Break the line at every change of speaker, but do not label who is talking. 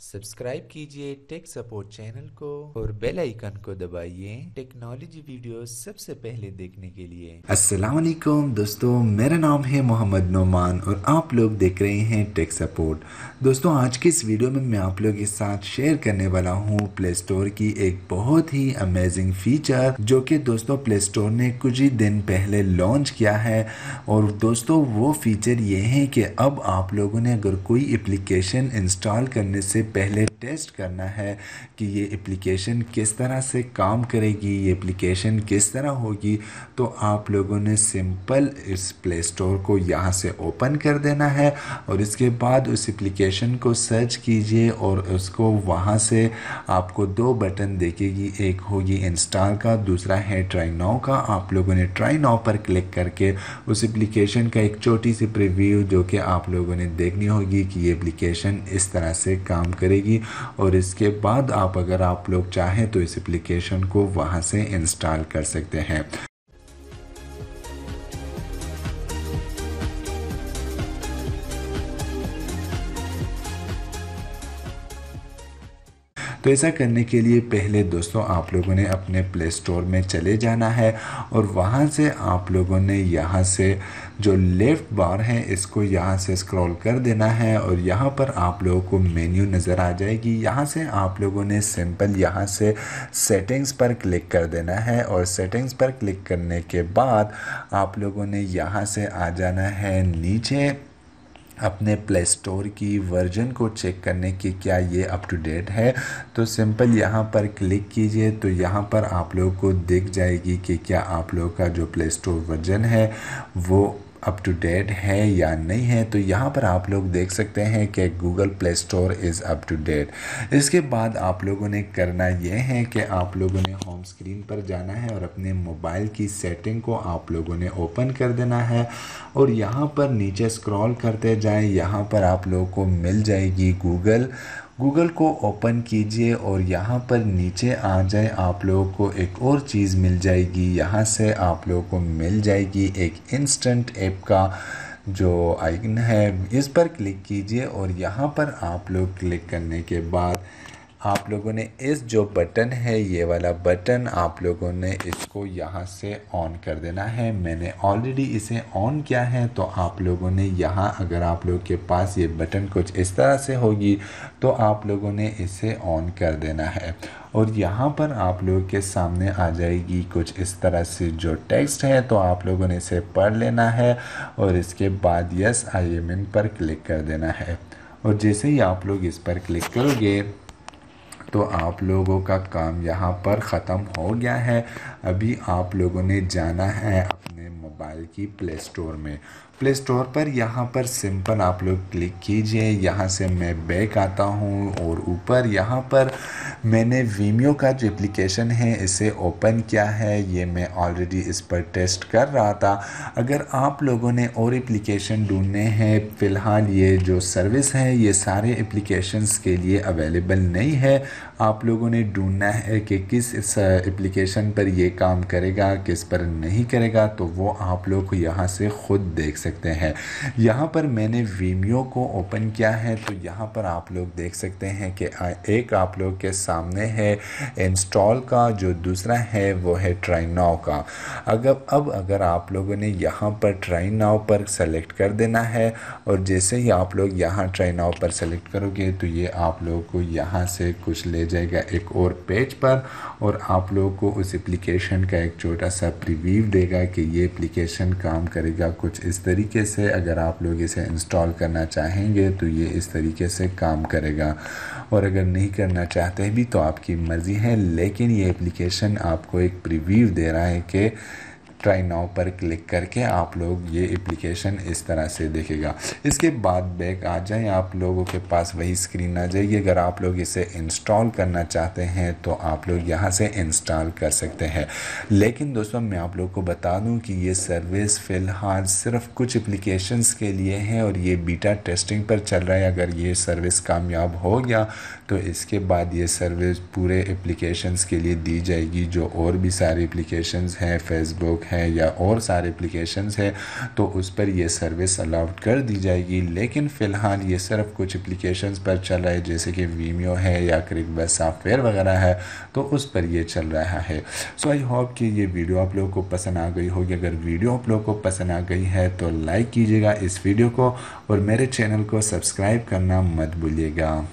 Subscribe कीजिए tech support channel को और बेल आइकन को दबाइए टेक्नोलॉजी वीडियोस सबसे पहले देखने के लिए।
अस्सलाम वालेकुम दोस्तों, मेरा नाम है मोहम्मद नोमान और आप लोग देख रहे हैं टेक सपोर्ट। दोस्तों, आज की इस वीडियो में मैं आप लोगों के साथ शेयर करने वाला हूं प्ले स्टोर की एक बहुत ही अमेजिंग फीचर जो कि दोस्तों प्ले स्टोर ने कुछ ही दिन पहले लॉन्च किया है। और दोस्तों वो फीचर ये है कि अब आप लोगों ने अगर कोई एप्लीकेशन इंस्टॉल करने से पहले टेस्ट करना है कि ये एप्लीकेशन किस तरह से काम करेगी, ये एप्लीकेशन किस तरह होगी, तो आप लोगों ने सिंपल इस प्ले स्टोर को यहाँ से ओपन कर देना है और इसके बाद उस एप्लीकेशन को सर्च कीजिए और उसको वहाँ से आपको दो बटन दिखेगी, एक होगी इंस्टॉल का, दूसरा है ट्राई नाउ का। आप लोगों ने ट्राई नाउ पर क्लिक करके उस एप्लीकेशन का एक छोटी सी प्रीव्यू जो कि आप लोगों ने देखनी होगी कि ये एप्लीकेशन इस तरह से काम करेगी। और इसके बाद अगर आप लोग चाहें तो इस एप्लीकेशन को वहाँ से इंस्टॉल कर सकते हैं। तो ऐसा करने के लिए पहले दोस्तों आप लोगों ने अपने प्ले स्टोर में चले जाना है और वहाँ से आप लोगों ने यहाँ से जो लेफ़्ट बार है इसको यहाँ से स्क्रॉल कर देना है और यहाँ पर आप लोगों को मेन्यू नज़र आ जाएगी। यहाँ से आप लोगों ने सिंपल यहाँ से सेटिंग्स पर क्लिक कर देना है और सेटिंग्स पर क्लिक करने के बाद आप लोगों ने यहाँ से आ जाना है नीचे अपने प्ले स्टोर की वर्जन को चेक करने की क्या ये अप टू डेट है। तो सिंपल यहाँ पर क्लिक कीजिए तो यहाँ पर आप लोगों को दिख जाएगी कि क्या आप लोगों का जो प्ले स्टोर वर्जन है वो अप टू डेट है या नहीं है। तो यहाँ पर आप लोग देख सकते हैं कि Google Play Store is up to date. इसके बाद आप लोगों ने करना यह है कि आप लोगों ने होम स्क्रीन पर जाना है और अपने मोबाइल की सेटिंग को आप लोगों ने ओपन कर देना है और यहाँ पर नीचे स्क्रॉल करते जाएं। यहाँ पर आप लोगों को मिल जाएगी गूगल को ओपन कीजिए और यहाँ पर नीचे आ जाए आप लोगों को एक और चीज़ मिल जाएगी। यहाँ से आप लोगों को मिल जाएगी एक इंस्टेंट ऐप का जो आइकन है, इस पर क्लिक कीजिए और यहाँ पर आप लोग क्लिक करने के बाद आप लोगों ने इस जो बटन है ये वाला बटन आप लोगों ने इसको यहाँ से ऑन कर देना है। मैंने ऑलरेडी इसे ऑन किया है तो आप लोगों ने यहाँ अगर आप लोग के पास ये बटन कुछ इस तरह से होगी तो आप लोगों ने इसे ऑन कर देना है और यहाँ पर आप लोगों के सामने आ जाएगी कुछ इस तरह से जो टेक्स्ट है। तो आप लोगों ने इसे पढ़ लेना है और इसके बाद यस आई एम इन पर क्लिक कर देना है और जैसे ही आप लोग इस पर क्लिक करोगे तो आप लोगों का काम यहाँ पर ख़त्म हो गया है। अभी आप लोगों ने जाना है अपने मोबाइल की प्ले स्टोर में। प्ले स्टोर पर यहाँ पर सिंपल आप लोग क्लिक कीजिए। यहाँ से मैं बैक आता हूँ और ऊपर यहाँ पर मैंने वीमियो का जो एप्लीकेशन है इसे ओपन किया है। ये मैं ऑलरेडी इस पर टेस्ट कर रहा था। अगर आप लोगों ने और एप्लीकेशन ढूंढने हैं, फ़िलहाल ये जो सर्विस है ये सारे एप्लीकेशंस के लिए अवेलेबल नहीं है। आप लोगों ने ढूंढना है कि किस इस एप्लीकेशन पर ये काम करेगा, किस पर नहीं करेगा, तो वो आप लोग यहाँ से ख़ुद देख सकते हैं। यहाँ पर मैंने वीमियो को ओपन किया है तो यहाँ पर आप लोग देख सकते हैं कि एक आप लोग के सामने है इंस्टॉल का, जो दूसरा है वो है ट्राई नाउ का। अगर आप लोगों ने यहाँ पर ट्राई नाउ पर सेलेक्ट कर देना है और जैसे ही आप लोग यहाँ ट्राई नाउ पर सेलेक्ट करोगे तो ये आप लोगों को यहाँ से कुछ ले जाएगा एक और पेज पर और आप लोगों को उस एप्लीकेशन का एक छोटा सा प्रीव्यू देगा कि ये एप्लीकेशन काम करेगा कुछ इस तरीके से। अगर आप लोग इसे इंस्टॉल करना चाहेंगे तो ये इस तरीके से काम करेगा और अगर नहीं करना चाहते भी तो आपकी मर्ज़ी है, लेकिन ये एप्लीकेशन आपको एक प्रीव्यू दे रहा है कि ट्राई नाउ पर क्लिक करके आप लोग ये एप्लीकेशन इस तरह से देखेगा। इसके बाद बैक आ जाएं, आप लोगों के पास वही स्क्रीन आ जाएगी। अगर आप लोग इसे इंस्टॉल करना चाहते हैं तो आप लोग यहाँ से इंस्टॉल कर सकते हैं। लेकिन दोस्तों मैं आप लोग को बता दूं कि ये सर्विस फ़िलहाल सिर्फ कुछ एप्लीकेशंस के लिए है और ये बीटा टेस्टिंग पर चल रहा है। अगर ये सर्विस कामयाब हो गया तो इसके बाद ये सर्विस पूरे एप्लीकेशंस के लिए दी जाएगी, जो और भी सारी एप्लीकेशंस हैं, फेसबुक है या और सारे एप्लीकेशंस है तो उस पर ये सर्विस अलाउड कर दी जाएगी। लेकिन फ़िलहाल ये सिर्फ कुछ एप्लीकेशंस पर चल रहा है, जैसे कि वीमियो है या क्रिकबस सॉफ्टवेयर वगैरह है, तो उस पर ये चल रहा है। सो आई होप कि ये वीडियो आप लोगों को पसंद आ गई होगी। अगर वीडियो आप लोगों को पसंद आ गई है तो लाइक कीजिएगा इस वीडियो को और मेरे चैनल को सब्सक्राइब करना मत भूलिएगा।